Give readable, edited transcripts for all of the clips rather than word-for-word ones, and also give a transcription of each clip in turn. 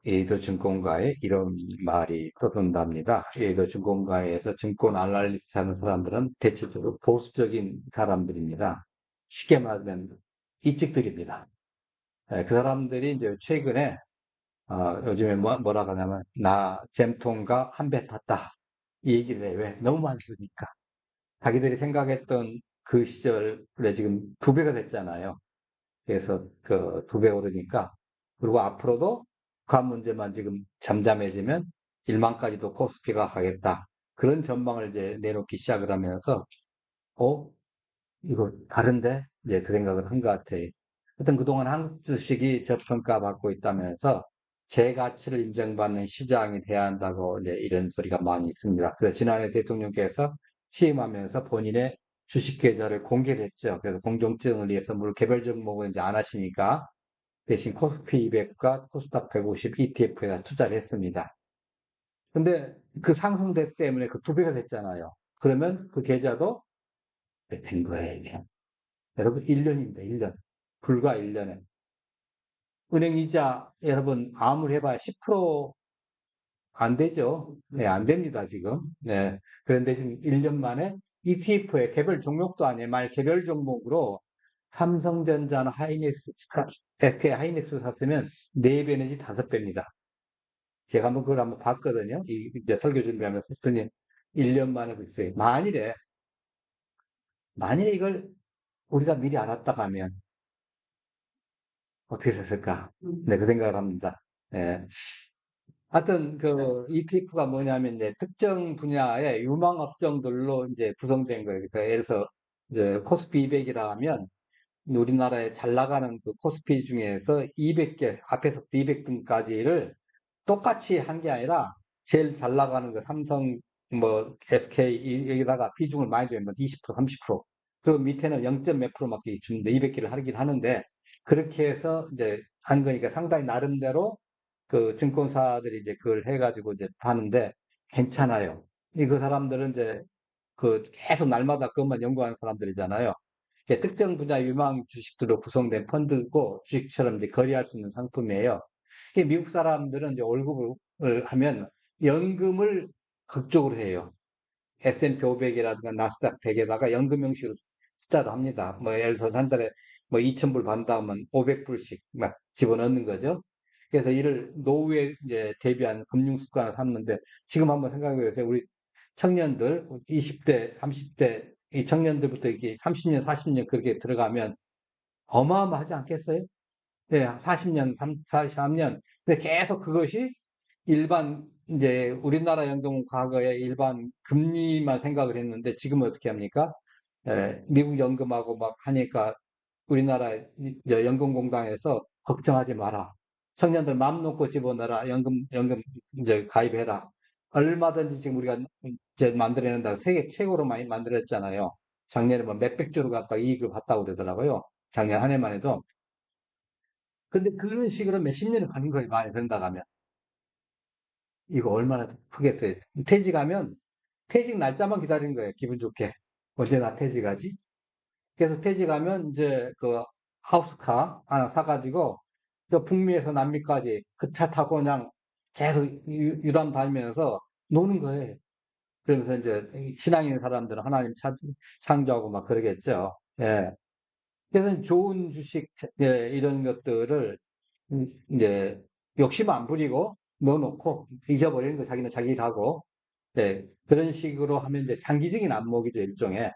에이도 증권가에 이런 말이 떠돈답니다. 에이도 증권가에서 증권 아날리스트 하는 사람들은 대체적으로 보수적인 사람들입니다. 쉽게 말하면 이직들입니다. 그 사람들이 이제 최근에 요즘에 뭐라고 하냐면 나 잼통가 한 배 탔다 이 얘기를 해. 왜? 너무 많이 들으니까. 자기들이 생각했던 그 시절에 지금 두 배가 됐잖아요. 그래서 그 두 배 오르니까 그리고 앞으로도 북한 문제만 지금 잠잠해지면 1만까지도 코스피가 가겠다. 그런 전망을 이제 내놓기 시작을 하면서 어 이거 다른데 이제 그 생각을 한 것 같아요. 하여튼 그동안 한국 주식이 저평가받고 있다면서 제 가치를 인정받는 시장이 돼야 한다고 이제 이런 소리가 많이 있습니다. 그래서 지난해 대통령께서 취임하면서 본인의 주식 계좌를 공개를 했죠. 그래서 공정증을 위해서 물 개별 종목은 이제 안 하시니까 대신 코스피 200과 코스닥 150 ETF에다 투자를 했습니다. 근데 그 상승세 때문에 그 두 배가 됐잖아요. 그러면 그 계좌도 된 거예요. 여러분, 1년입니다, 1년. 불과 1년에. 은행 이자, 여러분, 아무리 해봐야 10%안 되죠. 네, 안 됩니다, 지금. 네. 그런데 지금 1년 만에 ETF에 개별 종목도 아니에요. 말 개별 종목으로 삼성전자나 SK 하이닉스 샀으면 4배 내지 5배입니다. 제가 한번 그걸 한번 봤거든요. 이제 설교 준비하면서 했더니 1년 만에 글쎄요. 만일에 이걸 우리가 미리 알았다가 하면 어떻게 됐을까? 네, 그 생각을 합니다. 예. 하여튼 그 ETF가 뭐냐면 이제 특정 분야의 유망 업종들로 이제 구성된 거예요. 그래서 예를 들어서 이제 코스피 200이라 하면 우리나라에 잘 나가는 그 코스피 중에서 200개, 앞에서 200등까지를 똑같이 한 게 아니라 제일 잘 나가는 그 삼성, 뭐 SK 여기다가 비중을 많이 줘요. 뭐 20%, 30%. 그리고 밑에는 0. 몇 프로막 주는데 200개를 하긴 하는데 그렇게 해서 이제 한 거니까 상당히 나름대로 그 증권사들이 이제 그걸 해가지고 이제 하는데 괜찮아요. 그 사람들은 이제 그 계속 날마다 그것만 연구하는 사람들이잖아요. 특정 분야 유망 주식들로 구성된 펀드고 주식처럼 이제 거래할 수 있는 상품이에요. 미국 사람들은 이제 월급을 하면 연금을 극적으로 해요. S&P 500이라든가 나스닥 100에다가 연금 형식으로 투자를 합니다. 뭐 예를 들어서 한 달에 뭐 2,000불 받는다면 500불씩 막 집어넣는 거죠. 그래서 이를 노후에 이제 대비한 금융 습관을 삼는데 지금 한번 생각해 보세요. 우리 청년들 20대, 30대 이 청년들부터 이렇게 30년, 40년 그렇게 들어가면 어마어마하지 않겠어요? 네, 40년, 43년. 근데 계속 그것이 일반, 이제 우리나라 연금은 과거에 일반 금리만 생각을 했는데 지금은 어떻게 합니까? 미국 연금하고 막 하니까 우리나라 연금공단에서 걱정하지 마라. 청년들 마음 놓고 집어넣어라. 연금 이제 가입해라. 얼마든지 지금 우리가 이제 만들어낸다. 세계 최고로 많이 만들었잖아요. 작년에 뭐 몇백 조를 가까이 이익을 봤다고 그러더라고요. 작년 한 해만 해도. 근데 그런 식으로 몇십 년을 가는 거예요. 많이 된다 가면. 이거 얼마나 크겠어요. 퇴직하면 퇴직 날짜만 기다리는 거예요. 기분 좋게. 언제 나 퇴직하지? 그래서 퇴직하면 이제 그 하우스카 하나 사가지고 저 북미에서 남미까지 그 차 타고 그냥 계속 유람 다니면서 노는 거예요. 그러면서 이제 신앙인 사람들은 하나님 창조하고 막 그러겠죠. 예. 그래서 좋은 주식, 예, 이런 것들을 이제 욕심 안 부리고 넣어놓고 잊어버리는 거 자기는 자기 일하고, 예, 그런 식으로 하면 이제 장기적인 안목이죠, 일종의.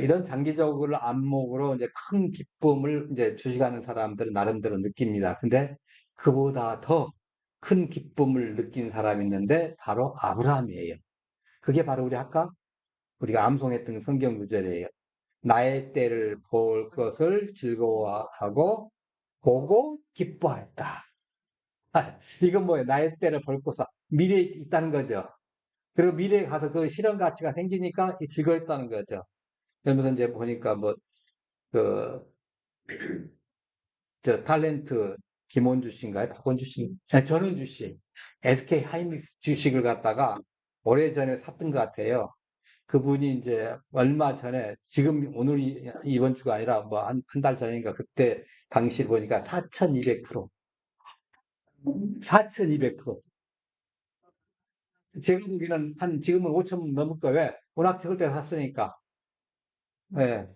이런 장기적으로 안목으로 이제 큰 기쁨을 이제 주식하는 사람들은 나름대로 느낍니다. 근데 그보다 더 큰 기쁨을 느낀 사람이 있는데 바로 아브라함이에요. 그게 바로 우리 아까 우리가 암송했던 성경 구절이에요. 나의 때를 볼 것을 즐거워하고 보고 기뻐했다. 이건 뭐예요? 나의 때를 볼 것을 미래에 있다는 거죠. 그리고 미래에 가서 그 실현 가치가 생기니까 즐거웠다는 거죠. 그러면서 이제 보니까 뭐, 그, 저 탤런트 김원주 씨인가요? 박원주 씨? 아, 전원주 씨. SK 하이닉스 주식을 갖다가 오래전에 샀던 것 같아요. 그분이 이제 얼마 전에, 지금 오늘 이번 주가 아니라 뭐 한 달 전인가 그때 당시 보니까 4,200%. 4,200%. 제가 보기에는 지금은 5천 넘을 거예요. 왜? 워낙 적을 때 샀으니까. 예.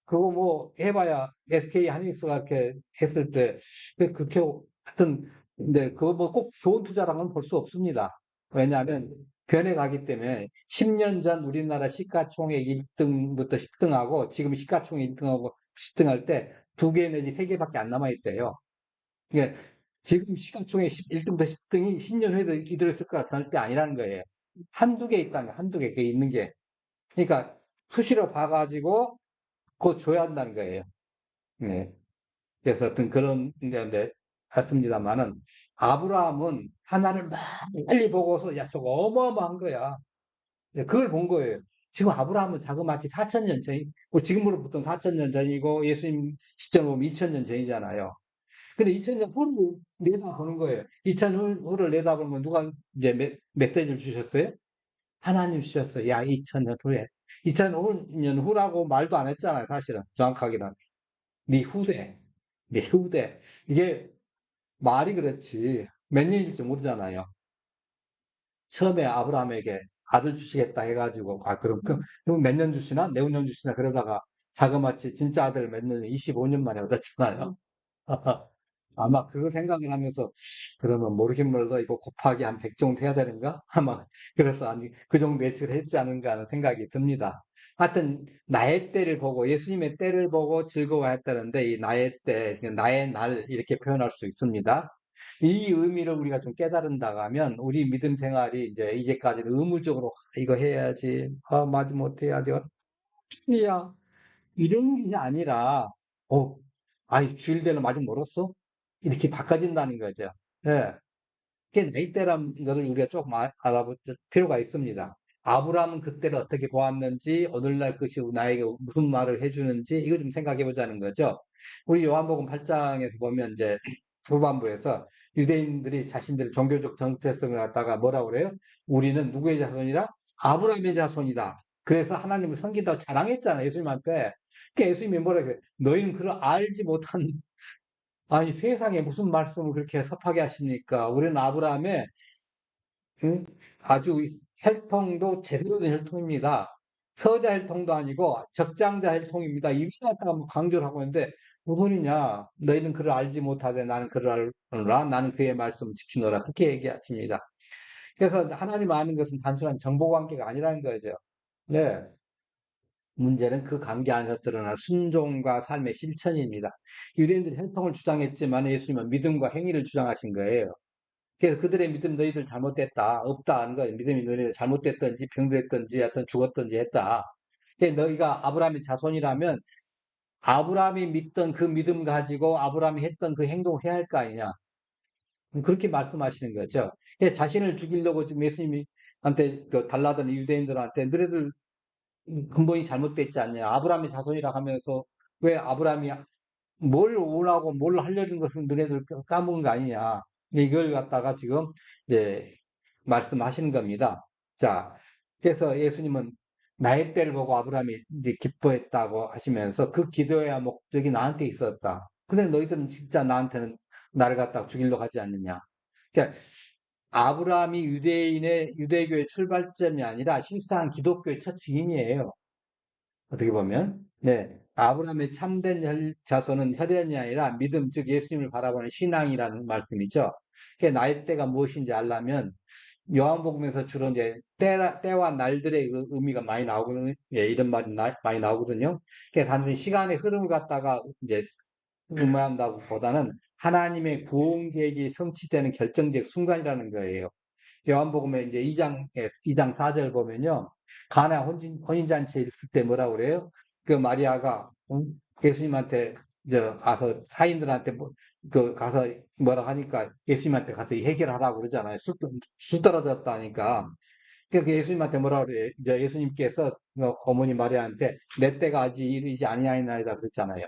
그거 뭐 해봐야 SK 하이닉스가 이렇게 했을 때 그렇게 하여튼 근데 그거 뭐 꼭 좋은 투자랑은 볼 수 없습니다. 왜냐하면 변해가기 때문에 10년 전 우리나라 시가총액 1등부터 10등하고 지금 시가총액 1등하고 10등 할 때 두 개 내지 세 개밖에 안 남아 있대요. 그러니까 지금 시가총액 1등부터 10등이 10년 후에도 이대로 있을 거라 절대 아니라는 거예요. 한두 개 있다는 거, 한두 개, 그 있는 게. 그러니까 수시로 봐가지고 그거 줘야 한다는 거예요. 네. 그래서 어떤 그런 이제 했습니다만은 아브라함은 하나를 빨리 보고서 야 저거 어마어마한 거야. 네, 그걸 본 거예요. 지금 아브라함은 자그마치 4천 년 전이 뭐 지금으로부터 4천 년 전이고 예수님 시점으로 보면 2천 년 전이잖아요. 근데 2천 년 후를 내다보는 거예요. 2천 년 후를 내다보는 건 누가 이제 메시지를 주셨어요? 하나님 주셨어요. 야 2천 년 후에 2천 년 후라고 말도 안 했잖아요. 사실은 정확하게는. 네 후대, 네 후대. 이게 말이 그렇지 몇 년일지 모르잖아요. 처음에 아브라함에게 아들 주시겠다 해가지고 아 그럼 몇 년 주시나? 내후년 주시나? 그러다가 자그마치 진짜 아들 몇 년, 25년 만에 얻었잖아요. 아마 그거 생각을 하면서 그러면 모르긴 몰라도 이거 곱하기 한 100 정도 해야 되는가? 아마 그래서 아니 그 정도 예측을 했지 않은가 하는 생각이 듭니다. 하여튼 나의 때를 보고 예수님의 때를 보고 즐거워했다는데 이 나의 때, 나의 날 이렇게 표현할 수 있습니다. 이 의미를 우리가 좀 깨달은다고 하면 우리 믿음 생활이 이제까지는 의무적으로 이거 해야지, 마지 못해야지, 이야 이런 게 아니라 어, 아이 주일 되면 아직 멀었어? 이렇게 바꿔진다는 거죠. 예. 그게 나이대라는 것을 우리가 조금 알아볼 필요가 있습니다. 아브라함은 그때를 어떻게 보았는지, 오늘날 그것이 나에게 무슨 말을 해주는지, 이거 좀 생각해 보자는 거죠. 우리 요한복음 8장에서 보면 이제 후반부에서 유대인들이 자신들의 종교적 정체성을 갖다가 뭐라고 그래요? 우리는 누구의 자손이라? 아브라함의 자손이다. 그래서 하나님을 섬긴다고 자랑했잖아요, 예수님한테. 그러니까 예수님이 뭐라 그래요? 너희는 그걸 알지 못한 아니, 세상에 무슨 말씀을 그렇게 섭하게 하십니까? 우리는 아브라함의 응? 아주 혈통도 제대로 된 혈통입니다. 서자 혈통도 아니고 적장자 혈통입니다. 이걸 갖다가 뭐 강조를 하고 있는데 무슨 소리냐? 너희는 그를 알지 못하되 나는 그를 알노라. 나는 그의 말씀을 지키노라. 그렇게 얘기하십니다. 그래서 하나님 아는 것은 단순한 정보 관계가 아니라는 거죠. 네. 문제는 그 관계 안에서 드러난 순종과 삶의 실천입니다. 유대인들이 혈통을 주장했지만 예수님은 믿음과 행위를 주장하신 거예요. 그래서 그들의 믿음 너희들 잘못됐다. 없다 하는 거예요. 믿음이 너희들 잘못됐든지 병들었든지 하여튼 죽었든지 했다. 너희가 아브라함의 자손이라면 아브라함이 믿던 그 믿음 가지고 아브라함이 했던 그 행동을 해야 할 거 아니냐. 그렇게 말씀하시는 거죠. 자신을 죽이려고 지금 예수님이 한테 달라던 유대인들한테 너희들 근본이 잘못됐지 않냐. 아브라함의 자손이라 하면서 왜 아브라함이 뭘 원하고 뭘 하려는 것을 너네들 까먹은 거 아니냐. 이걸 갖다가 지금 이제 말씀하시는 겁니다. 자, 그래서 예수님은 나의 때를 보고 아브라함이 이제 기뻐했다고 하시면서 그 기도의 목적이 나한테 있었다. 근데 너희들은 진짜 나한테는 나를 갖다가 죽이려고 하지 않느냐. 그러니까 아브라함이 유대교의 출발점이 아니라 실상 기독교의 첫 증인이에요. 어떻게 보면. 네. 아브라함의 참된 자손은 혈연이 아니라 믿음, 즉 예수님을 바라보는 신앙이라는 말씀이죠. 그 나의 때가 무엇인지 알려면 요한복음에서 주로 이제 때와 날들의 의미가 많이 나오거든요. 예, 이런 말이 많이 나오거든요. 그게 단순히 시간의 흐름을 갖다가 이제 의미한다고 보다는 하나님의 구원 계획이 성취되는 결정적 순간이라는 거예요. 요한복음에 이제 2장 4절 보면요. 가나 혼인잔치에 있을 때 뭐라 그래요? 그 마리아가 예수님한테 가서 사인들한테 가서 뭐라 하니까 예수님한테 가서 해결하라고 그러잖아요. 수 떨어졌다니까. 그 예수님한테 뭐라 그래요? 이제 예수님께서 어머니 마리아한테 내 때가 아직 이르지 아니하나이다 그랬잖아요.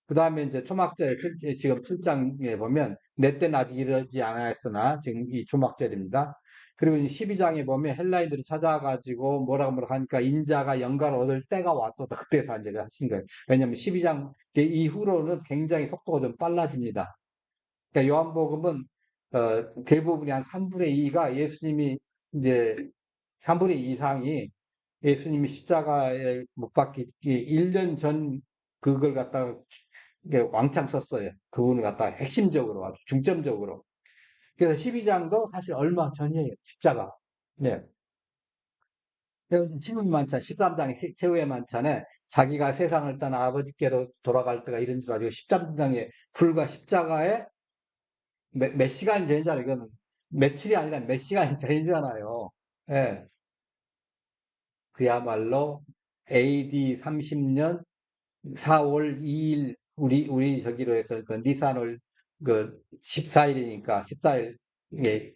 그 다음에 이제 초막절 지금 7장에 보면 내 때는 아직 이르지 않았으나 지금 이 초막절입니다. 그리고 12장에 보면 헬라인들이 찾아가지고 뭐라고 하니까 인자가 영광을 얻을 때가 왔다. 그때 산제를 하신 거예요. 왜냐하면 12장 이후로는 굉장히 속도가 좀 빨라집니다. 그러니까 요한복음은 대부분이 한 3분의 2가 예수님이 이제 3분의 2 이상이 예수님이 십자가에 못 박히기 1년 전 그걸 갖다가 이게 왕창 썼어요. 그분을 갖다가 핵심적으로 아주 중점적으로. 그래서 12장도 사실 얼마 전이에요. 십자가. 네. 최후의 만찬, 13장의 최후의 만찬에 자기가 세상을 떠나 아버지께로 돌아갈 때가 이런 줄 알고 13장에 불과 십자가에 몇 시간 전이잖아요. 이거는 며칠이 아니라 몇 시간 전이잖아요. 예. 그야말로 AD 30년 4월 2일 우리 저기로 해서 그 니산월 그 14일이니까 14일 예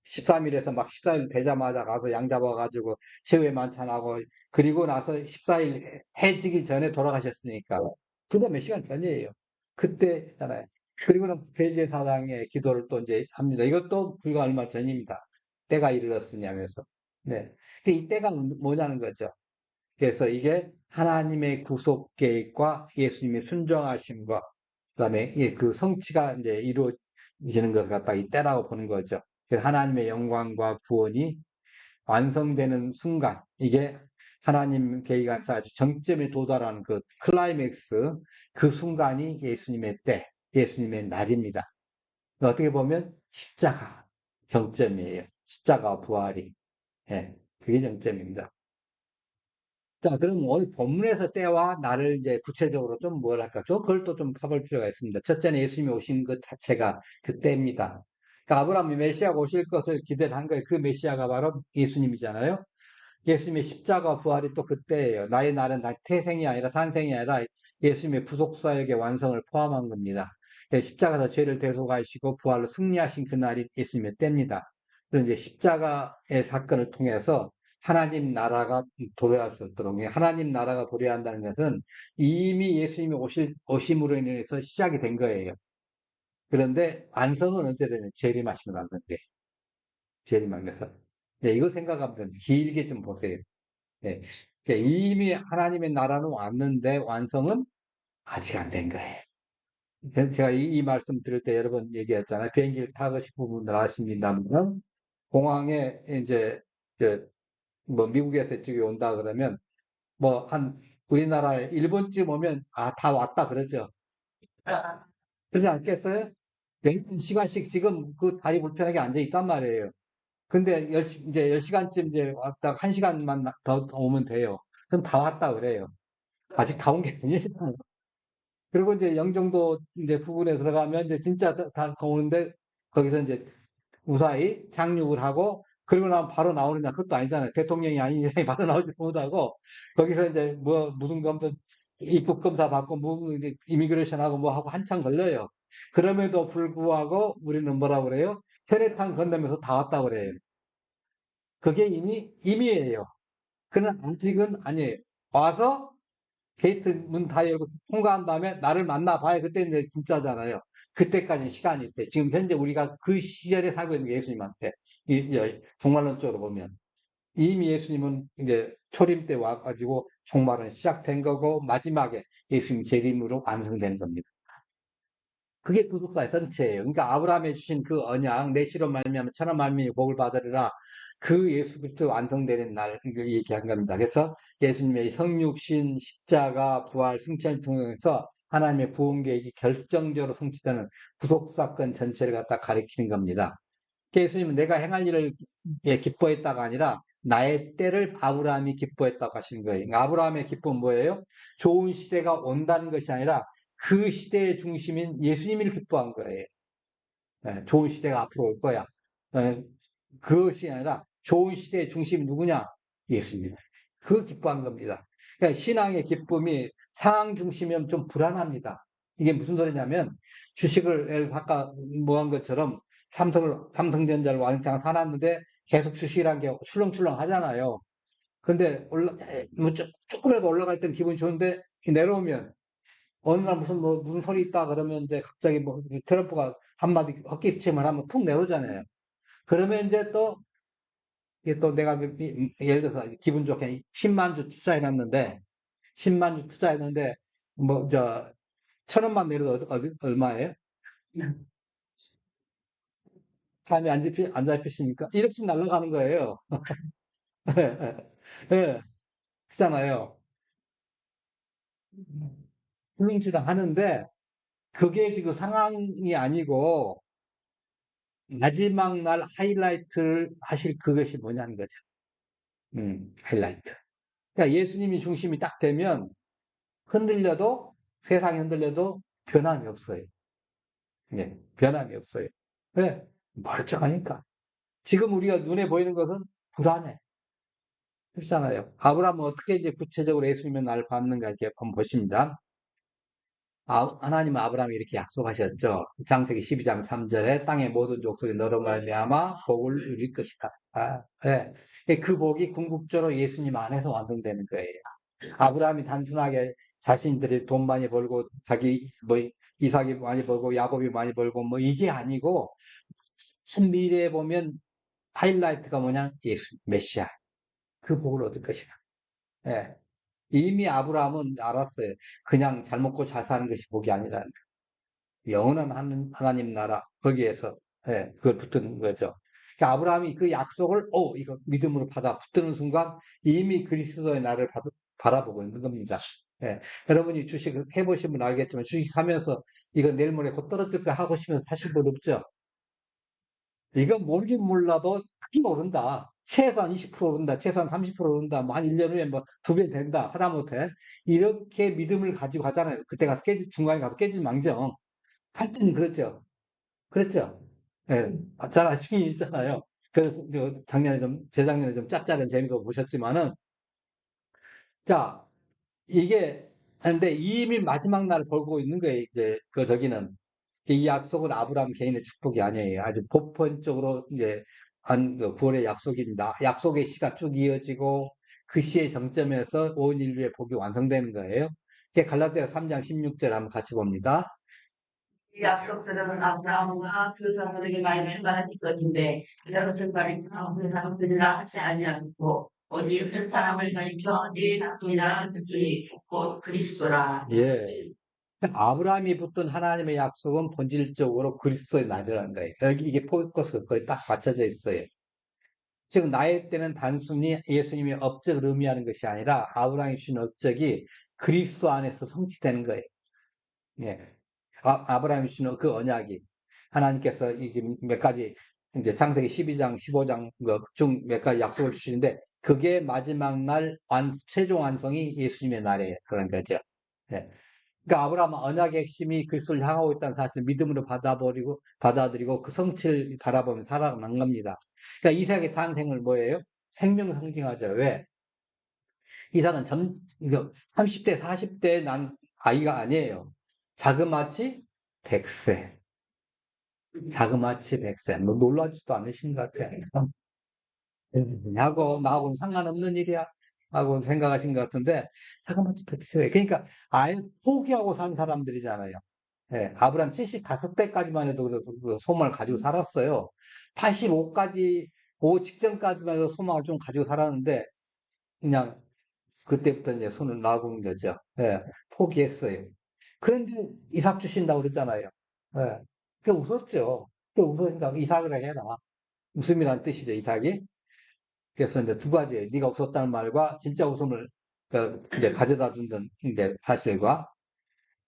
13일에서 막 14일 되자마자 가서 양 잡아가지고 최후의 만찬하고 그리고 나서 14일 해지기 전에 돌아가셨으니까 그게 몇 시간 전이에요. 그때잖아요. 그리고 나서 대제사장의 기도를 또 이제 합니다. 이것도 불과 얼마 전입니다. 때가 이르렀으냐면서. 네. 이 때가 뭐냐는 거죠. 그래서 이게 하나님의 구속 계획과 예수님의 순종하심과 그다음에 그 성취가 이제 이루어지는 것을 갖다 이 때라고 보는 거죠. 그래서 하나님의 영광과 구원이 완성되는 순간, 이게 하나님 계획안에서 아주 정점에 도달하는 그 클라이맥스, 그 순간이 예수님의 때, 예수님의 날입니다. 어떻게 보면 십자가 정점이에요. 십자가 부활이. 예, 그게 정점입니다. 자, 그럼 오늘 본문에서 때와 날을 이제 구체적으로 좀 뭐랄까, 그걸 또 좀 파볼 필요가 있습니다. 첫째는 예수님이 오신 것 자체가 그때입니다. 그러니까 아브라함이 메시아가 오실 것을 기대를 한 거예요. 그 메시아가 바로 예수님이잖아요. 예수님의 십자가 부활이 또 그때예요. 나의 날은 태생이 아니라 산생이 아니라 예수님의 구속사역의 완성을 포함한 겁니다. 십자가에서 죄를 대속하시고 부활로 승리하신 그날이 예수님의 때입니다. 그리고 이제 십자가의 사건을 통해서 하나님 나라가 도래할 수 있도록 하나님 나라가 도래한다는 것은 이미 예수님이 오심으로 인해서 시작이 된 거예요. 그런데 완성은 언제 되냐? 재림하시면 안 건데. 재림하면서. 네, 이거 생각하면 길게 좀 보세요. 네. 그러니까 이미 하나님의 나라는 왔는데 완성은 아직 안 된 거예요. 제가 이 말씀 들을 때 여러 번 얘기했잖아요. 비행기를 타고 싶은 분들 아십니다만 공항에 이제 뭐 미국에서 이쪽에 온다 그러면 뭐 한 우리나라에 일본쯤 오면 다 왔다 그러죠. 그러지 않겠어요? 10시간씩 지금 그 다리 불편하게 앉아 있단 말이에요. 근데 이제 10시간쯤 이제 왔다 1시간만 더 오면 돼요. 그럼 다 왔다 그래요. 아직 다 온 게 아니잖아요. 그리고 이제 영종도 이제 부근에 들어가면 이제 진짜 다 오는데 거기서 이제 무사히 착륙을 하고 그리고 나면 바로 나오느냐 그것도 아니잖아요. 대통령이 아닌 이상이 바로 나오지도 못하고 거기서 이제 뭐 무슨 검사 입국 검사 받고 뭐 이미그레이션 하고 뭐 하고 한참 걸려요. 그럼에도 불구하고 우리는 뭐라 그래요? 혈액탄 건너면서 다 왔다 그래요. 그게 이미 임의예요. 그는 아직은 아니에요. 와서 게이트 문 다 열고 통과한 다음에 나를 만나봐야 그때 이제 진짜잖아요. 그때까지 시간이 있어요. 지금 현재 우리가 그 시절에 살고 있는 게 예수님한테 종말론적으로 보면 이미 예수님은 이제 초림 때 와가지고 종말은 시작된 거고 마지막에 예수님 재림으로 완성되는 겁니다. 그게 구속사의 전체예요. 그러니까 아브라함에 주신 그 언약, 내 시로 말미암아 천하 만민이 복을 받으리라. 그 예수 그리스도 완성되는 날 얘기한 겁니다. 그래서 예수님의 성육신, 십자가, 부활, 승천을 통해서 하나님의 구원 계획이 결정적으로 성취되는 구속 사건 전체를 갖다 가리키는 겁니다. 예수님은 내가 행할 일을 기뻐했다가 아니라 나의 때를 아브라함이 기뻐했다고 하시는 거예요. 그러니까 아브라함의 기쁨은 뭐예요? 좋은 시대가 온다는 것이 아니라 그 시대의 중심인 예수님을 기뻐한 거예요. 좋은 시대가 앞으로 올 거야. 그것이 아니라 좋은 시대의 중심이 누구냐? 예수님. 그 기뻐한 겁니다. 그러니까 신앙의 기쁨이 상황 중심이면 좀 불안합니다. 이게 무슨 소리냐면 주식을 아까 뭐 한 것처럼 삼성전자를 왕창 사놨는데 계속 주식이란 게 출렁출렁 하잖아요. 근데 뭐 조금이라도 올라갈 땐 기분이 좋은데 내려오면 어느 날 무슨 소리 있다 그러면 이제 갑자기 뭐 트럼프가 한마디 헛기침을 하면 푹 내려오잖아요. 그러면 이제 또 이게 또 내가 예를 들어서 기분 좋게 10만 주 투자해놨는데, 10만 주 투자했는데, 뭐, 1,000원만 내려도 얼마예요? 다음에 안 잡히시니까 1억씩 날아가는 거예요. 예, 그렇잖아요. 훌륭치당 하는데, 그게 지금 상황이 아니고, 마지막 날 하이라이트를 하실 그것이 뭐냐는 거죠. 하이라이트. 그러니까 예수님이 중심이 딱 되면 흔들려도, 세상이 흔들려도 변함이 없어요. 예, 변함이 없어요. 왜? 멀쩡하니까. 지금 우리가 눈에 보이는 것은 불안해. 그렇잖아요. 아브라함은 어떻게 이제 구체적으로 예수님의 날을 받는가 이렇게 한번 보십니다. 하나님은 아브라함이 이렇게 약속하셨죠. 창세기 12장 3절에 땅의 모든 족속이 너로 말미암아 복을 누릴 것이다. 예. 그 복이 궁극적으로 예수님 안에서 완성되는 거예요. 아브라함이 단순하게 자신들이 돈 많이 벌고 자기 뭐 이삭이 많이 벌고 야곱이 많이 벌고 뭐 이게 아니고 큰 미래에 보면 하이라이트가 뭐냐? 예수 메시아 그 복을 얻을 것이다. 예. 이미 아브라함은 알았어요. 그냥 잘 먹고 잘 사는 것이 복이 아니라 영원한 하나님 나라 거기에서 예, 그걸 붙드는 거죠. 그러니까 아브라함이 그 약속을 이거 믿음으로 받아 붙드는 순간 이미 그리스도의 나를 바라보고 있는 겁니다. 예, 여러분이 주식 해보시면 알겠지만 주식 사면서 이거 내일 모레 곧 떨어질 거 하고 싶으면 사실 분 없죠. 이거 모르긴 몰라도 크게 오른다. 최소한 20% 오른다. 최소한 30% 오른다. 뭐 한 1년 후에 뭐 2배 된다. 하다못해 이렇게 믿음을 가지고 가잖아요. 그때 가서 중간에 가서 깨질 망정. 할 때는 그렇죠. 그랬죠. 예, 잘 아시긴 있잖아요. 그래서 작년에 재작년에 좀 짭짤한 재미도 보셨지만은, 자, 이게, 근데 이미 마지막 날을 벌고 있는 거예요, 이제, 저기는. 이 약속은 아브라함 개인의 축복이 아니에요. 아주 보편적으로 이제 그 구원의 약속입니다. 약속의 시가 쭉 이어지고 그 시의 정점에서 온 인류의 복이 완성되는 거예요. 이게 갈라디아 3장 16절 한번 같이 봅니다. 이 약속들은 아브라함과 그 사람들에게 많이 출발한 것인데 이런 출발이 그 사람들이라 하지 아니하고 어디 한 사람을 가리켜 네 낙이나 뜻이 곧 그리스도라. 예. 아브라함이 붙든 하나님의 약속은 본질적으로 그리스도의 날이라는 거예요. 여기 이게 포커스가 거의 딱 맞춰져 있어요. 즉 나의 때는 단순히 예수님의 업적을 의미하는 것이 아니라 아브라함이 주신 업적이 그리스도 안에서 성취되는 거예요. 예. 아브라함이 주신 그 언약이 하나님께서 이제 몇 가지 이제 창세기 12장, 15장 중 몇 가지 약속을 주시는데 그게 마지막 날 최종 완성이 예수님의 날이에요. 그런 거죠. 예. 그러니까 아브라함은 언약의 핵심이 그리스도를 향하고 있다는 사실을 믿음으로 받아들이고 그 성취를 바라보며 살아난 겁니다. 그러니까 이삭의 탄생을 뭐예요? 생명 상징하죠. 왜? 이삭은 이거 30대, 40대에 난 아이가 아니에요. 자그마치 100세. 자그마치 100세. 뭐 놀라지도 않으신 것 같아요. 나하고는 상관없는 일이야. 하고 생각하신 것 같은데, 자그마치 100세. 그러니까 아예 포기하고 산 사람들이잖아요. 예, 아브라함 75대까지만 해도 그 소망을 가지고 살았어요. 85까지, 그 직전까지만 해도 소망을 좀 가지고 살았는데, 그냥 그때부터 이제 손을 놔본 거죠. 예, 포기했어요. 그런데 이삭 주신다고 그랬잖아요. 예, 그 웃었죠. 그 웃으니까 이삭이라 해라. 웃음이란 뜻이죠, 이삭이. 그래서 이제 두 가지예요. 네가 웃었다는 말과 진짜 웃음을 이제 가져다 준다는 이제 사실과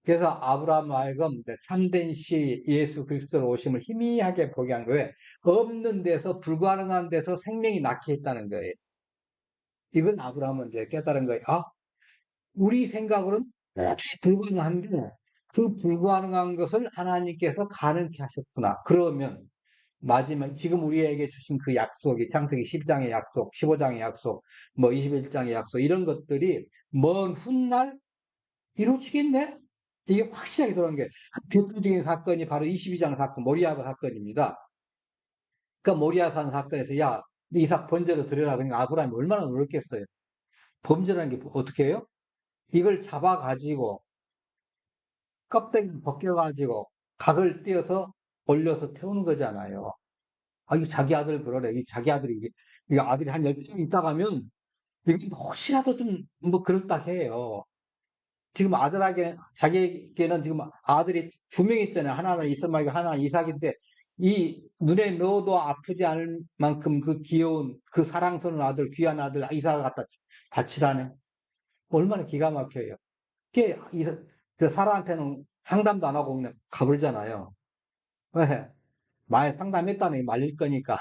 그래서 아브라함 하여금 참된 시 예수 그리스도로 오심을 희미하게 보게 한 거예요. 없는 데서 불가능한 데서 생명이 낳게 했다는 거예요. 이건 아브라함은 이제 깨달은 거예요. 우리 생각으로는 역시 불가능한데 그 불가능한 것을 하나님께서 가능케 하셨구나. 그러면 마지막 지금 우리에게 주신 그 약속이 창세기 10장의 약속, 15장의 약속, 뭐 21장의 약속 이런 것들이 먼 훗날 이루어지겠네? 이게 확실하게 들어간 게, 그 대표적인 사건이 바로 22장 사건, 모리아 사건입니다. 그 모리아산 사건에서, 야, 이삭 번제로 드려라. 그러니까 아브라함이 얼마나 놀랐겠어요. 범죄라는 게 어떻게 해요? 이걸 잡아가지고, 껍데기 벗겨가지고, 각을 띄어서 올려서 태우는 거잖아요. 이거 자기 아들 그러래. 이 자기 아들이, 이게. 이 아들이 한 10명 있다 가면, 이게 혹시라도 좀, 뭐, 그렇다 해요. 지금 아들에게, 자기에게는 지금 아들이 2명 있잖아요. 하나는 이스마엘, 하나는 이삭인데, 이 눈에 넣어도 아프지 않을 만큼 그 귀여운, 그 사랑스러운 아들, 귀한 아들, 이삭을 갖다 바치라네. 얼마나 기가 막혀요. 그게, 그 사라한테는 상담도 안 하고 그냥 가버리잖아요. 왜? 말 상담했다는 게 말릴 거니까.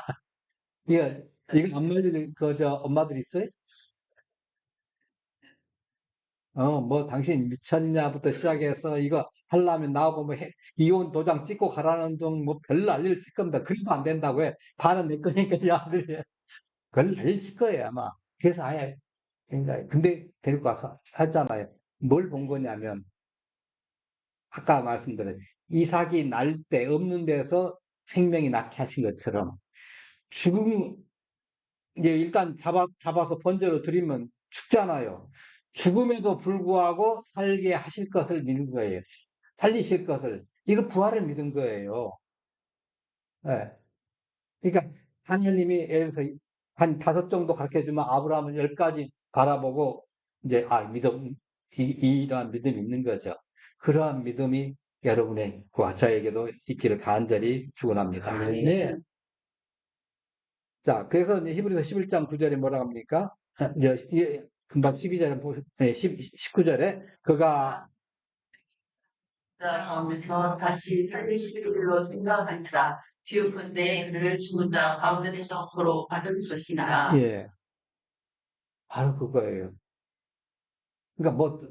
이거 안 말릴, 엄마들 있어요? 뭐, 당신 미쳤냐부터 시작해서 이거 하려면 나하고 뭐, 이혼 도장 찍고 가라는 등 뭐, 별 난리를 칠 겁니다. 그래도 안 된다고 해. 반은 내 거니까 이 아들이. 별 난리를 칠 거예요, 아마. 그래서 아예, 그러니까, 근데 데리고 가서 했잖아요. 뭘 본 거냐면, 아까 말씀드린 이삭이 날 때 없는 데서 생명이 낳게 하신 것처럼, 죽음, 이제 일단 잡아서 번제로 드리면 죽잖아요. 죽음에도 불구하고 살게 하실 것을 믿는 거예요. 살리실 것을. 이거 부활을 믿은 거예요. 예. 그러니까 하나님이 예를 들어서 한 5 정도 가르쳐 주면 아브라함은 10가지 바라보고 이제 이러한 믿음이 있는 거죠. 그러한 믿음이 여러분의 저에게도 있기를 간절히 축원합니다. 네. 자, 그래서 이제 히브리서 11장 9절에 뭐라 합니까? 이제 금방 12절에 19절에 그가 하면서 다시 살리시기로 생각하니라. 비유컨대 그를 죽은 자 가운데서 도로 받은 것이니라. 예, 바로 그거예요. 그러니까 뭐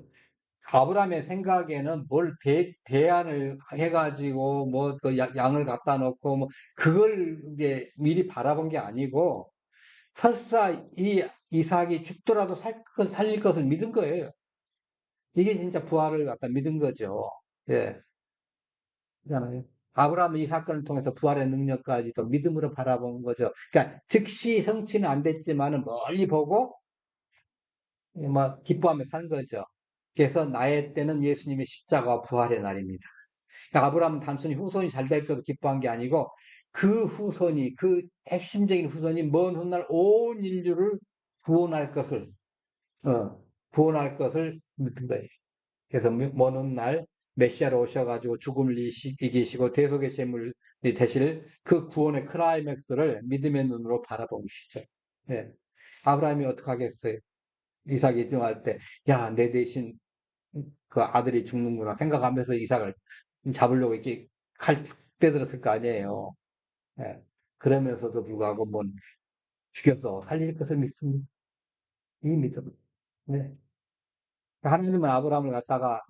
아브라함의 생각에는 뭘 대안을 해가지고 뭐 그 양을 갖다 놓고 뭐 그걸 이제 미리 바라본 게 아니고 설사 이 이삭이 죽더라도 살릴 것을 믿은 거예요. 이게 진짜 부활을 갖다 믿은 거죠. 예, 그잖아요. 아브라함은 이 사건을 통해서 부활의 능력까지도 믿음으로 바라본 거죠. 그러니까 즉시 성취는 안 됐지만은 멀리 보고 뭐 기뻐하며 산 거죠. 그래서 나의 때는 예수님의 십자가와 부활의 날입니다. 그러니까 아브라함은 단순히 후손이 잘 될 것을 기뻐한 게 아니고 그 후손이 그 핵심적인 후손이 먼 훗날 온 인류를 구원할 것을 구원할 것을 믿은 거예요. 그래서 먼 훗날 메시아로 오셔가지고 죽음을 이기시고 대속의 제물이 되실 그 구원의 클라이맥스를 믿음의 눈으로 바라본 것이죠. 예. 아브라함이 어떻게 하겠어요? 이삭이 등할 때, 야, 내 대신 그 아들이 죽는구나 생각하면서 이삭을 잡으려고 이렇게 칼 빼들었을 거 아니에요. 예. 그러면서도 불구하고 뭐 죽여서 살릴 것을 믿습니다. 이 믿음. 네. 하나님은 아브라함을 갖다가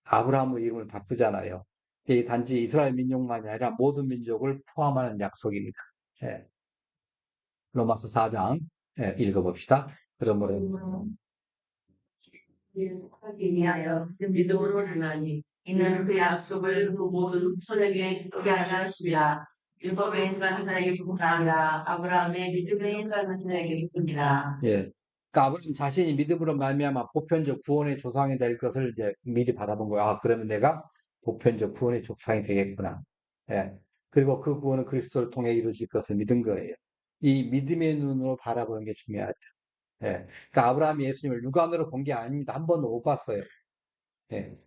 아브라함의 이름을 바꾸잖아요. 이 단지 이스라엘 민족만이 아니라 모든 민족을 포함하는 약속입니다. 예. 로마서 4장 읽어봅시다. 그러므로 하기 위하여 그 믿음으로 행하니 이는 그 약속을 그 모든 후손에게 이르게 하려 하심이라. 율법의 행하는 자에게 뿐 아니라 아브라함의 믿음의 행하는 자에게 뿐이라. 예. 그러니까 아브라함 자신이 믿음으로 말미암아 보편적 구원의 조상이 될 것을 이제 미리 바라본 거야. 아, 그러면 내가 보편적 구원의 조상이 되겠구나. 예. 그리고 그 구원은 그리스도를 통해 이루어질 것을 믿은 거예요. 이 믿음의 눈으로 바라보는 게 중요하죠. 예. 그러니까 아브라함이 예수님을 육안으로 본 게 아닙니다. 한 번도 못 봤어요. 예.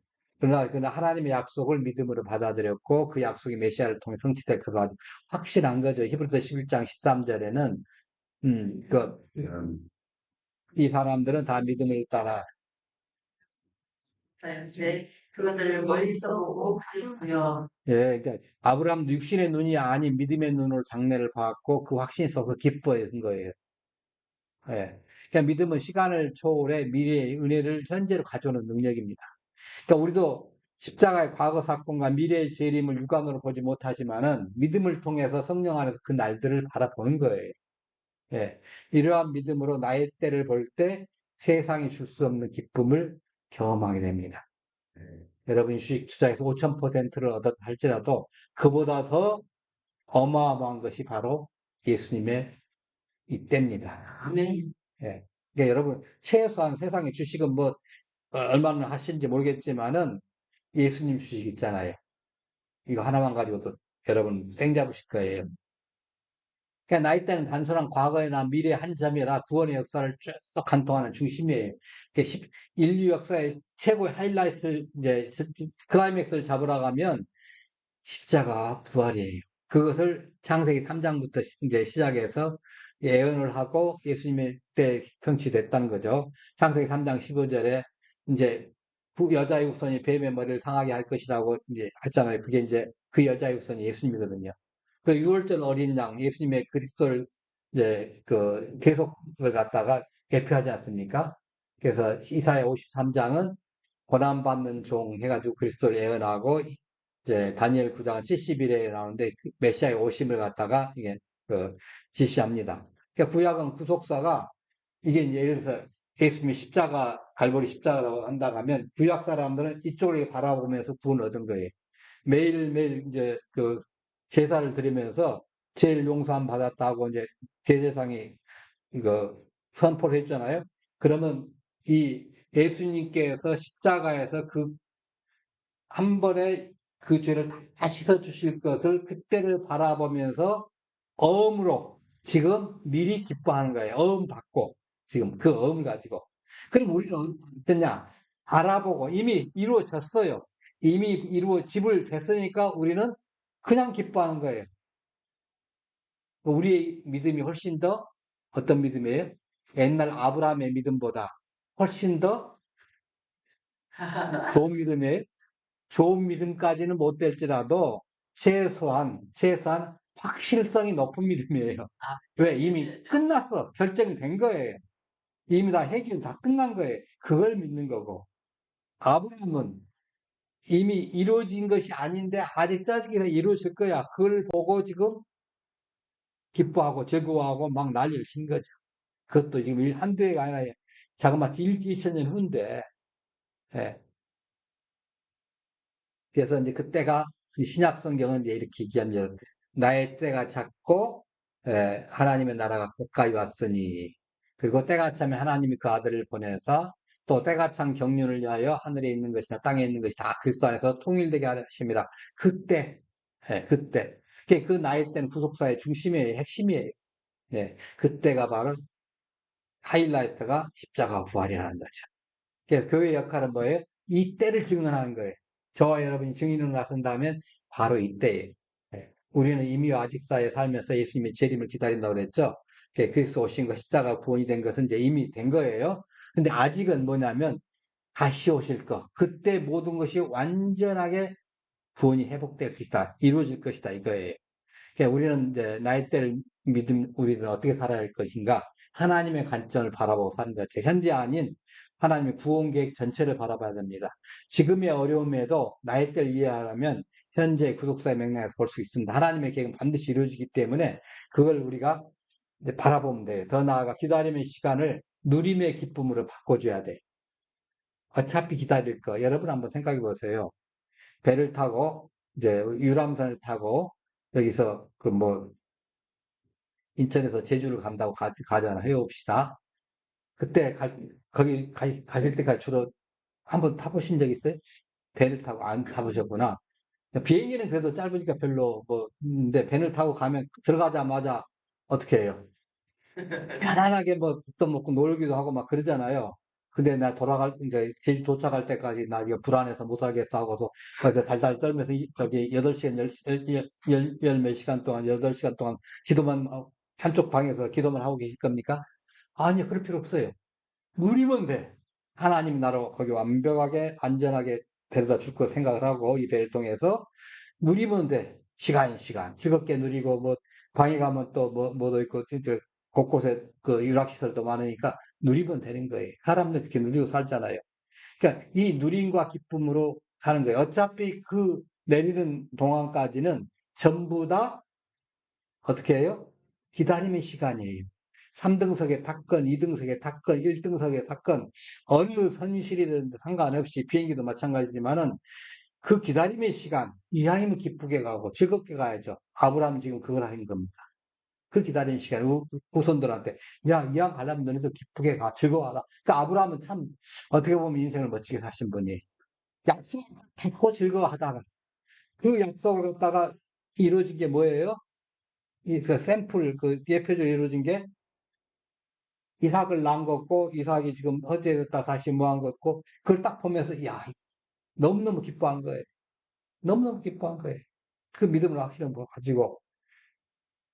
그러나 하나님의 약속을 믿음으로 받아들였고 그 약속이 메시아를 통해 성취될 것을 아주 확신한 거죠. 히브리서 11장 13절에는 이 사람들은 다 믿음을 따라 네, 그것들을 멀리서 보고 하여 예, 그러니까 아브라함도 육신의 눈이 아닌 믿음의 눈으로 장래를 봤고 그 확신이 있어서 기뻐한 거예요. 예. 그러니까 믿음은 시간을 초월해 미래의 은혜를 현재로 가져오는 능력입니다. 그러니까 우리도 십자가의 과거 사건과 미래의 재림을 육안으로 보지 못하지만은 믿음을 통해서 성령 안에서 그 날들을 바라보는 거예요. 예. 이러한 믿음으로 나의 때를 볼 때 세상이 줄 수 없는 기쁨을 경험하게 됩니다. 여러분이 주식 투자해서 5,000%를 얻었다 할지라도 그보다 더 어마어마한 것이 바로 예수님의 이 때입니다. 아멘. 예. 그러니까 여러분 최소한 세상의 주식은 뭐 얼마나 하시는지 모르겠지만은 예수님 주식 있잖아요. 이거 하나만 가지고도 여러분 땡 잡으실 거예요. 그러니까 나이 때는 단순한 과거나 미래의 한 점이라 구원의 역사를 쭉 관통하는 중심이에요. 그러니까 인류 역사의 최고의 하이라이트를 이제 클라이맥스를 잡으러 가면 십자가 부활이에요. 그것을 창세기 3장부터 이제 시작해서 예언을 하고 예수님의 때 성취됐다는 거죠. 창세기 3장 15절에 이제 여자의 후손이 뱀의 머리를 상하게 할 것이라고 이제 했잖아요. 그게 이제 그 여자의 후손이 예수님이거든요. 그 6월절 어린 양, 예수님의 그리스도를 이제 그 계속을 갖다가 대표하지 않습니까? 그래서 이사야 53장은 고난받는 종 해가지고 그리스도를 예언하고 이제 다니엘 9장은 70일에 나오는데 그 메시아의 오심을 갖다가 이게 그 지시합니다. 그러니까 구약은 구속사가 이게 이제 예를 들어서 예수님이 십자가 갈보리 십자가라고 한다고 하면 구약 사람들은 이쪽을 바라보면서 구원 얻은 거예요. 매일매일 이제 그 제사를 드리면서 제일 용서함 받았다고 이제 대제사장이 이거 선포를 했잖아요. 그러면 이 예수님께서 십자가에서 그 한 번에 그 죄를 다 씻어 주실 것을 그때를 바라보면서 어음으로 지금 미리 기뻐하는 거예요. 어음 받고 지금 그 어음 가지고. 그럼 우리는 어떠냐? 바라보고 이미 이루어졌어요. 이미 집을 됐으니까 우리는 그냥 기뻐하는 거예요. 우리의 믿음이 훨씬 더 어떤 믿음이에요? 옛날 아브라함의 믿음보다 훨씬 더 좋은 믿음이에요. 좋은 믿음까지는 못 될지라도 최소한 확실성이 높은 믿음이에요. 왜? 이미 끝났어. 결정이 된 거예요. 이미 다 해결 다 끝난 거예요. 그걸 믿는 거고. 아브라함은 이미 이루어진 것이 아닌데 아직 저기서 이루어질 거야. 그걸 보고 지금 기뻐하고 즐거워하고 막 난리를 친 거죠. 그것도 지금 한두 해가 아니라 자그마치 2000년 후인데, 예. 그래서 이제 그때가 신약 성경은 이제 이렇게 얘기합니다. 나의 때가 찼고 하나님의 나라가 가까이 왔으니 그리고 때가 차면 하나님이 그 아들을 보내서 또 때가 찬 경륜을 위하여 하늘에 있는 것이나 땅에 있는 것이 다 그리스도 안에서 통일되게 하심이라. 그때 그때 그 나이 때는 구속사의 중심이에요. 핵심이에요. 그때가 바로 하이라이트가 십자가 부활이라는 거죠. 그래서 교회의 역할은 뭐예요? 이 때를 증언하는 거예요. 저와 여러분이 증인으로 나선다면 바로 이때예요. 우리는 이미 아직사에 살면서 예수님의 재림을 기다린다고 그랬죠. 그리스도 오신 것, 십자가 구원이 된 것은 이제 이미 된 거예요. 근데 아직은 뭐냐면 다시 오실 것. 그때 모든 것이 완전하게 구원이 회복될 것이다. 이루어질 것이다. 이거예요. 그러니까 우리는 이제 나의 때를 우리는 어떻게 살아야 할 것인가? 하나님의 관점을 바라보고 사는 거죠. 현재 아닌 하나님의 구원 계획 전체를 바라봐야 됩니다. 지금의 어려움에도 나의 때를 이해하려면 현재 구속사의 맥락에서 볼 수 있습니다. 하나님의 계획은 반드시 이루어지기 때문에 그걸 우리가 이제 바라보면 돼요. 더 나아가 기다림의 시간을 누림의 기쁨으로 바꿔줘야 돼. 어차피 기다릴 거. 여러분 한번 생각해 보세요. 배를 타고 이제 유람선을 타고 여기서 그 뭐 인천에서 제주를 간다고 가잖아. 해봅시다. 그때 가실 때까지 주로 한번 타보신 적 있어요? 배를 타고 안 타보셨구나. 비행기는 그래도 짧으니까 별로 근데 배를 타고 가면 들어가자마자 어떻게 해요? 편안하게 뭐 국도 먹고 놀기도 하고 막 그러잖아요. 근데 나 이제 제주 도착할 때까지 나 이거 불안해서 못 살겠어 하고서 거기서 달달 떨면서 저기 8시간, 몇 시간 동안, 8시간 동안 기도만, 한쪽 방에서 기도만 하고 계실 겁니까? 아니요, 그럴 필요 없어요. 누리면 돼. 하나님이 나로 거기 완벽하게, 안전하게 데려다 줄 거 생각을 하고 이 배를 통해서 누리면 돼. 시간. 즐겁게 누리고, 뭐, 방에 가면 또 뭐도 있고, 진짜 곳곳에 그 유락시설도 많으니까 누리면 되는 거예요. 사람들 그렇게 누리고 살잖아요. 그러니까 이 누림과 기쁨으로 사는 거예요. 어차피 그 내리는 동안까지는 전부 다 어떻게 해요? 기다림의 시간이에요. 3등석에 탔건, 2등석에 탔건, 1등석에 탔건, 어느 선실이든 상관없이 비행기도 마찬가지지만은 그 기다림의 시간, 이왕이면 기쁘게 가고 즐겁게 가야죠. 아브라함은 지금 그걸 하는 겁니다. 그 기다리는 시간, 후손들한테, 야, 이왕 가려면 너네들 기쁘게 가, 즐거워하라. 그 아브라함은 참, 어떻게 보면 인생을 멋지게 사신 분이, 약속 받고 즐거워하다가, 그 약속을 갖다가 이루어진 게 뭐예요? 그 샘플, 그 예표적으로 이루어진 게 이삭을 낳은 거고, 이삭이 지금 어제였다 다시 뭐한 거고, 그걸 딱 보면서, 야, 너무너무 기뻐한 거예요. 너무너무 기뻐한 거예요. 그 믿음을 확실히 가지고,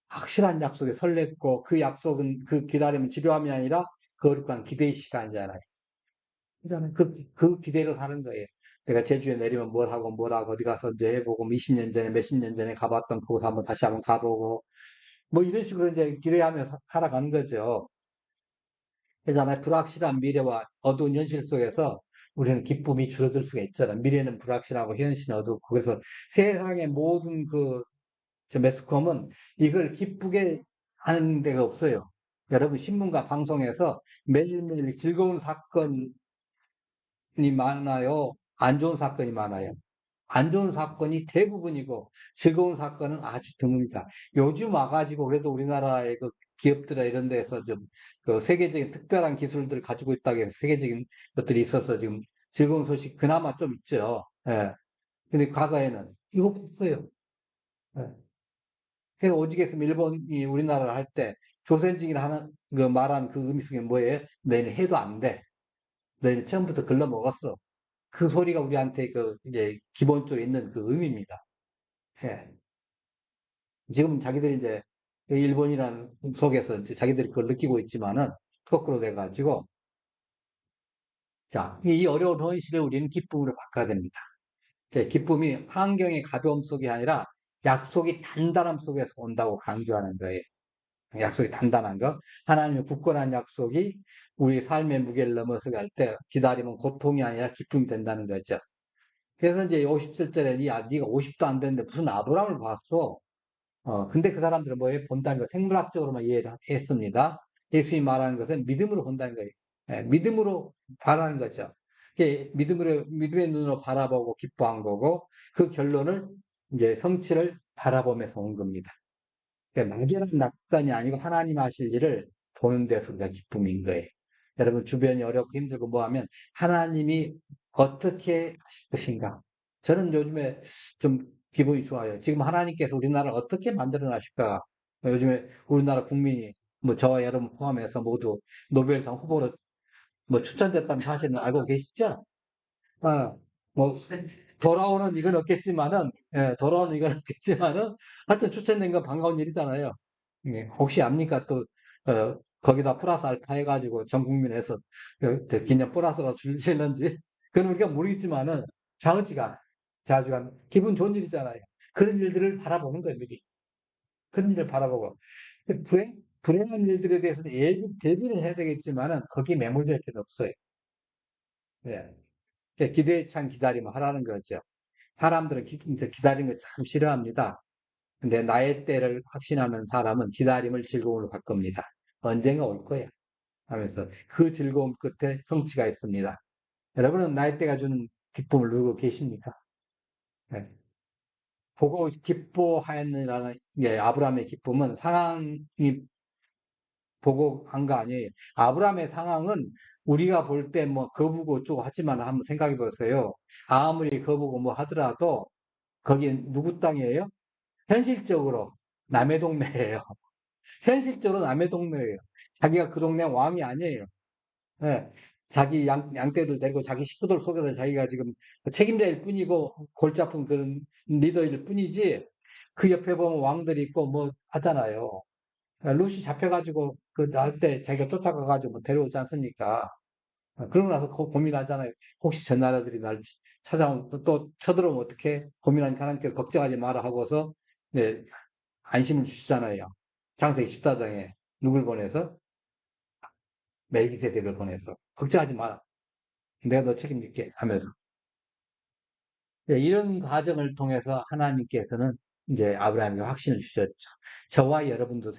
확실한 약속에 설렜고, 그 약속은 그 기다림은 지루함이 아니라, 거룩한 기대의 시간이잖아요. 그잖아요. 그 기대로 사는 거예요. 내가 제주에 내리면 뭘 하고, 어디 가서 이제 해보고, 뭐 20년 전에, 몇십 년 전에 가봤던 그곳 한번 다시 한번 가보고, 뭐 이런 식으로 이제 기대하면서 살아가는 거죠. 그잖아요. 불확실한 미래와 어두운 현실 속에서 우리는 기쁨이 줄어들 수가 있잖아요. 미래는 불확실하고 현실은 어둡고. 그래서 세상의 모든 저 매스컴은 이걸 기쁘게 하는 데가 없어요. 여러분 신문과 방송에서 매일매일 즐거운 사건이 많아요. 안 좋은 사건이 많아요. 안 좋은 사건이 대부분이고 즐거운 사건은 아주 드뭅니다. 요즘 와가지고 그래도 우리나라의 그 기업들이나 이런 데서 좀 그 세계적인 특별한 기술들을 가지고 있다고 해서 세계적인 것들이 있어서 지금 즐거운 소식 그나마 좀 있죠. 예. 근데 과거에는 이거 없어요. 예. 그래서 오직에서 일본이 우리나라를 할 때 조선직이 하는 그 말하는 그 의미 속에 뭐예요? 너희는 해도 안 돼. 너희는 처음부터 글러 먹었어. 그 소리가 우리한테 그 이제 기본적으로 있는 그 의미입니다. 예. 지금 자기들이 이제 일본이라는 속에서 이제 자기들이 그걸 느끼고 있지만은 거꾸로 돼가지고 자, 이 어려운 현실을 우리는 기쁨으로 바꿔야 됩니다. 기쁨이 환경의 가벼움 속이 아니라 약속이 단단함 속에서 온다고 강조하는 거예요. 약속이 단단한 거. 하나님의 굳건한 약속이 우리 삶의 무게를 넘어서게 할 때 기다림은 고통이 아니라 기쁨이 된다는 거죠. 그래서 이제 57절에 네가 50도 안 됐는데 무슨 아브라함을 봤어? 근데 그 사람들은 뭐에 본다는 거 생물학적으로만 이해를 했습니다. 예수님이 말하는 것은 믿음으로 본다는 거예요. 예, 믿음으로 바라는 거죠. 믿음의 눈으로 바라보고 기뻐한 거고, 그 결론을 이제 성취를 바라보면서 온 겁니다. 그러니까 막연한 낙관이 아니고 하나님 하실 일을 보는 데서 우리가 기쁨인 거예요. 여러분 주변이 어렵고 힘들고 뭐하면 하나님이 어떻게 하실 것인가. 저는 요즘에 좀 기분이 좋아요. 지금 하나님께서 우리나라를 어떻게 만들어 나실까. 요즘에 우리나라 국민이 뭐 저와 여러분 포함해서 모두 노벨상 후보로 뭐 추천됐다는 사실은 알고 계시죠? 어, 뭐 돌아오는 이건 없겠지만은 예, 돌아오는 이건 없겠지만은 하여튼 추천된 건 반가운 일이잖아요. 예, 혹시 압니까? 또 거기다 플러스 알파 해가지고 전 국민에서 기념 플러스로 주시는지 그건 우리가 모르겠지만은 자의지가 자주간 기분 좋은 일이잖아요. 그런 일들을 바라보는 거예요, 미리. 그런 일을 바라보고 불행한 일들에 대해서는 대비를 해야 되겠지만은 거기에 매몰될 필요 없어요. 예. 기대에 찬 기다림을 하라는 거죠. 사람들은 이제 기다리는 걸 참 싫어합니다. 근데 나의 때를 확신하는 사람은 기다림을 즐거움으로 바꿉니다. 언젠가 올 거야. 하면서 그 즐거움 끝에 성취가 있습니다. 여러분은 나의 때가 주는 기쁨을 누리고 계십니까? 네. 보고 기뻐하였느라는 게 아브라함의 기쁨은 상황이 보고 한 거 아니에요. 아브라함의 상황은 우리가 볼 때 뭐 거부고 어쩌고 하지만 한번 생각해 보세요. 아무리 거부고 뭐 하더라도 거긴 누구 땅이에요? 현실적으로 남의 동네예요. 현실적으로 남의 동네예요. 자기가 그 동네 왕이 아니에요. 예. 자기 양떼들 데리고 자기 식구들 속에서 자기가 지금 책임자일 뿐이고 골치 아픈 그런 리더일 뿐이지 그 옆에 보면 왕들이 있고 뭐 하잖아요. 루시 잡혀가지고 그 날 때 자기가 쫓아가가지고 뭐 데려오지 않습니까? 그러고 나서 고민하잖아요. 혹시 저 나라들이 날 찾아오면 또 쳐들어오면 어떻게 고민하니까 하나님께서 걱정하지 마라 하고서 네, 안심을 주시잖아요. 창세기 14장에 누굴 보내서? 멜기세덱을 보내서 걱정하지 마라. 내가 너 책임질게 하면서. 네, 이런 과정을 통해서 하나님께서는 이제 아브라함에게 확신을 주셨죠. 저와 여러분도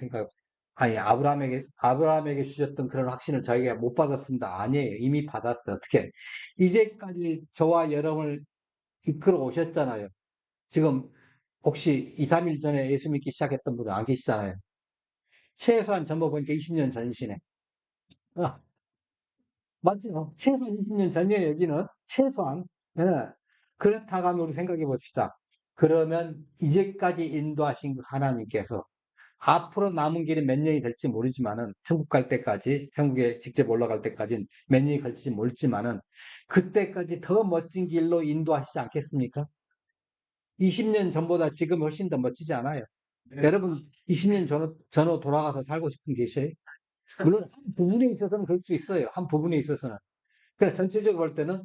아니, 아브라함에게 주셨던 그런 확신을 저희가 못 받았습니다. 아니에요. 이미 받았어요. 어떻게? 이제까지 저와 여러분을 이끌어 오셨잖아요. 지금 혹시 2, 3일 전에 예수 믿기 시작했던 분은 안 계시잖아요. 최소한 전부 보니까 20년 전이시네. 아, 맞죠? 최소한 20년 전이에요, 여기는. 최소한. 예. 그렇다고 하면 우리 생각해 봅시다. 그러면 이제까지 인도하신 그 하나님께서 앞으로 남은 길이 몇 년이 될지 모르지만은, 천국 갈 때까지, 천국에 직접 올라갈 때까지는 몇 년이 걸릴지 모르지만은, 그때까지 더 멋진 길로 인도하시지 않겠습니까? 20년 전보다 지금 훨씬 더 멋지지 않아요? 여러분, 20년 전으로 돌아가서 살고 싶은 게 계셔요? 물론, 한 부분에 있어서는 그럴 수 있어요. 한 부분에 있어서는. 그냥 전체적으로 볼 때는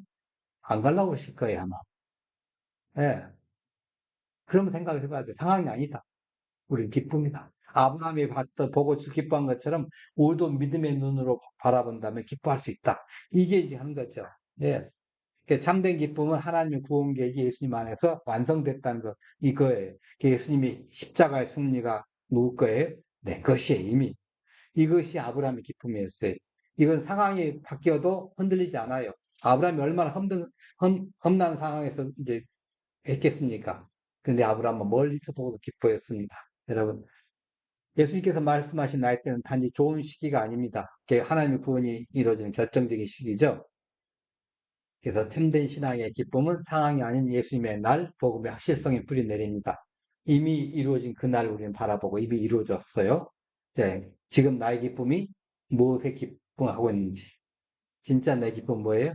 안 가려고 하실 거예요, 아마. 예. 그러면 생각을 해봐야 돼. 상황이 아니다. 우리는 기쁩니다. 아브라함이 보고 기뻐한 것처럼 우리도 믿음의 눈으로 바라본다면 기뻐할 수 있다. 이게 이제 한 거죠. 예. 그러니까 참된 기쁨은 하나님의 구원 계획이 예수님 안에서 완성됐다는 것, 이거예요. 예수님이 십자가의 승리가 누구 거예요? 내 것이에요, 이미. 이것이 아브라함의 기쁨이었어요. 이건 상황이 바뀌어도 흔들리지 않아요. 아브라함이 얼마나 험난 상황에서 이제 했겠습니까? 근데 아브라함은 멀리서 보고도 기뻐했습니다. 여러분, 예수님께서 말씀하신 나의 때는 단지 좋은 시기가 아닙니다. 그게 하나님의 구원이 이루어지는 결정적인 시기죠. 그래서 참된 신앙의 기쁨은 상황이 아닌 예수님의 날, 복음의 확실성에 뿌리 내립니다. 이미 이루어진 그날 우리는 바라보고 이미 이루어졌어요. 네, 지금 나의 기쁨이 무엇에 기쁨하고 있는지. 진짜 내 기쁨 뭐예요?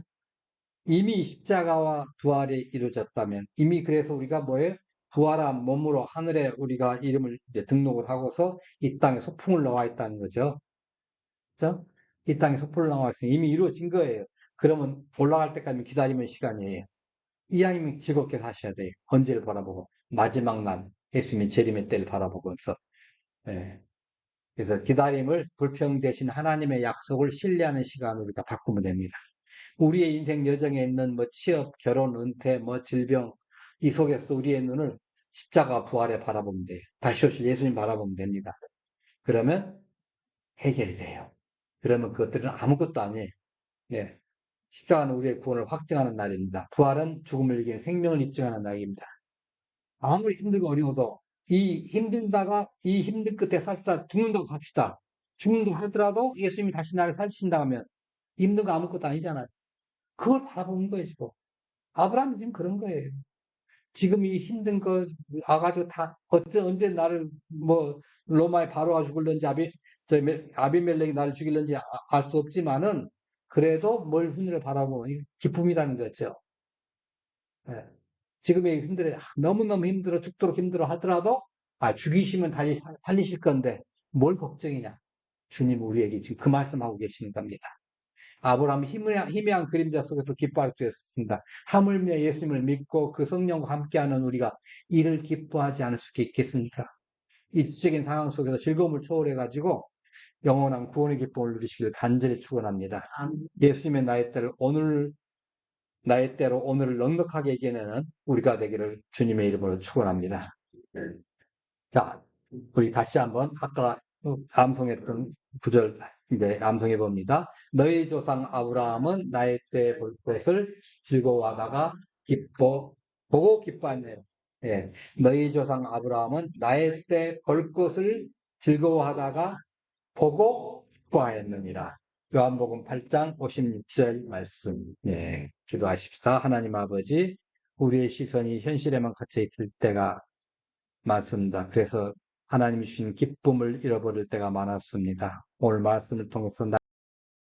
이미 십자가와 부활이 이루어졌다면, 이미 그래서 우리가 뭐예요? 부활한 몸으로 하늘에 우리가 이름을 이제 등록을 하고서 이 땅에 소풍을 나와 있다는 거죠. 그죠? 이 땅에 소풍을 나와 있으니 이미 이루어진 거예요. 그러면 올라갈 때까지 기다리는 시간이에요. 이왕이면 즐겁게 사셔야 돼요. 언제를 바라보고. 마지막 날, 예수님의 재림의 때를 바라보면서. 예. 그래서 기다림을 불평 대신 하나님의 약속을 신뢰하는 시간으로 우리가 바꾸면 됩니다. 우리의 인생 여정에 있는 뭐 취업, 결혼, 은퇴, 뭐 질병, 이 속에서 우리의 눈을 십자가 부활에 바라보면 돼요. 다시 오실 예수님 바라보면 됩니다. 그러면 해결이 돼요. 그러면 그것들은 아무것도 아니에요. 예. 십자가는 우리의 구원을 확증하는 날입니다. 부활은 죽음을 이긴 생명을 입증하는 날입니다. 아무리 힘들고 어려워도 이 힘들다가 이 힘든 끝에 살다 죽는다고 합시다. 죽는다고 하더라도 예수님이 다시 나를 살리신다 하면 힘든 거 아무것도 아니잖아요. 그걸 바라보는 거예요, 지금. 아브라함이 지금 그런 거예요. 지금 이 힘든 거 와가지고 다 언제 나를 뭐 로마에 바로가 죽을런지 아비멜렉이 나를 죽일런지 알 수 없지만은 그래도 뭘 hun을 바라보면 기쁨이라는 거죠. 예. 지금의 힘들어 너무너무 힘들어 죽도록 힘들어 하더라도 죽이시면 다시 살리실 건데 뭘 걱정이냐. 주님 우리에게 지금 그 말씀하고 계시는 겁니다. 아브라함이 희미한 그림자 속에서 기뻐할 수 있었습니다. 하물며 예수님을 믿고 그 성령과 함께하는 우리가 이를 기뻐하지 않을 수 있겠습니까? 일시적인 상황 속에서 즐거움을 초월해가지고 영원한 구원의 기쁨을 누리시기를 간절히 축원합니다. 예수님의 나의 때로 오늘을 넉넉하게 이겨내는 우리가 되기를 주님의 이름으로 축원합니다. 자, 우리 다시 한번 아까 암송했던 구절 이제 암송해 봅니다. 너희 조상 아브라함은 나의 때 볼 것을 즐거워하다가 보고 기뻐하네요. 예. 너희 조상 아브라함은 나의 때 볼 것을 즐거워하다가 보고 기뻐하였느니라. 요한복음 8장 56절 말씀. 예. 기도하십시다. 하나님 아버지, 우리의 시선이 현실에만 갇혀 있을 때가 많습니다. 그래서 하나님이 주신 기쁨을 잃어버릴 때가 많았습니다. 오늘 말씀을 통해서